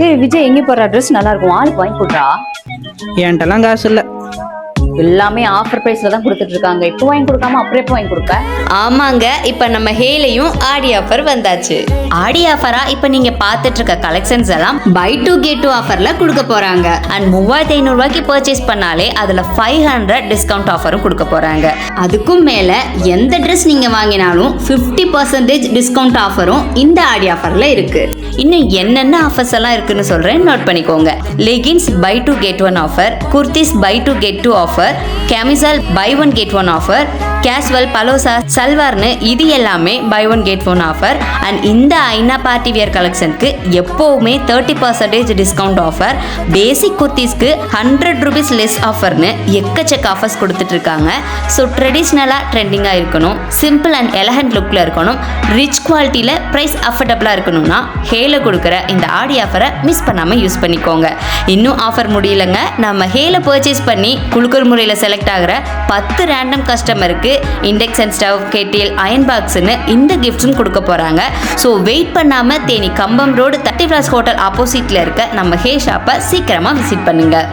ஏய் விஜய், எங்க போற? ட்ரெஸ் நல்லா இருக்கும், ஆளுக்கு வாங்கி கொடுறா. என்கிட்டலாம் காசு இல்லை. எல்லாமே ஆஃபர் பிரைஸ்ல தான் கொடுத்துட்டு இருக்காங்க. இப்போ வாங்கி கொடுக்காம அப்புறம் எப்போ வாங்கி கொடுப்ப? ஆமாங்க, இப்போ நம்ம ஹேலையும் ஆடி ஆஃபர் வந்தாச்சு. ஆடி ஆஃபரா இப்போ நீங்க பார்த்துட்டு இருக்க கலெக்ஷன்ஸ் எல்லாம் பை டூ கெட் டூ ஆஃபர்ல கொடுக்க போறாங்க. அண்ட் 3500 ரூபாய்க்கு பர்ச்சேஸ் பண்ணாலே அதுல 500 டிஸ்கவுண்ட் ஆஃபரும் கொடுக்க போறாங்க. அதுக்கும் மேல எந்த ட்ரெஸ் நீங்க வாங்கினாலும் 50% டிஸ்கவுண்ட் ஆஃபரும் இந்த ஆடி ஆஃபர்ல இருக்கு. இன்னும் என்னென்ன ஆஃபர்ஸ் எல்லாம் இருக்குன்னு சொல்றேன், நோட் பண்ணிக்கோங்க. Leggings buy two get one offer, kurtis buy two get two offer, camisole buy one get one offer, casual palazzo சல்வார்னு இது எல்லாமே buy one get one offer. And இந்த ஐநா பார்ட்டி வியர் கலெக்ஷனுக்கு எப்போவுமே 30% டிஸ்கவுண்ட் ஆஃபர். பேசிக் குர்த்திஸ்க்கு 100 rupees less ஆஃபர்னு எக்கச்சக்க ஆஃபர்ஸ் கொடுத்துட்டு இருக்காங்க. ஸோ ட்ரெடிஷ்னலாக ட்ரெண்டிங்காக இருக்கணும், சிம்பிள் அண்ட் எலகண்ட் லுக்கில் இருக்கணும், ரிச் குவாலிட்டியில் ப்ரைஸ் அஃபர்டபுளாக இருக்கணும்னா ஹேல கொடுக்குற இந்த ஆடி ஆஃபரை மிஸ் பண்ணாமல் யூஸ் பண்ணிக்கோங்க. இன்னும் ஆஃபர் முடியலைங்க. நம்ம ஹேல பர்ச்சேஸ் பண்ணி குழுக்கர் முறையில் செலக்ட் ஆகிற 10 ரேண்டம் கஸ்டமருக்கு இண்டக்ஷன் ஸ்டவ், கெட்டில், அயன் பாக்ஸ்னு இந்த கிஃப்ட்ஸும் கொடுக்க போகிறாங்க. ஸோ வெயிட் பண்ணாமல் தேனி கம்பம் ரோடு 30 ஹோட்டல் ஆப்போசிட்டில் இருக்க நம்ம ஹே ஷாப்பை சீக்கிரமாக விசிட் பண்ணுங்கள்.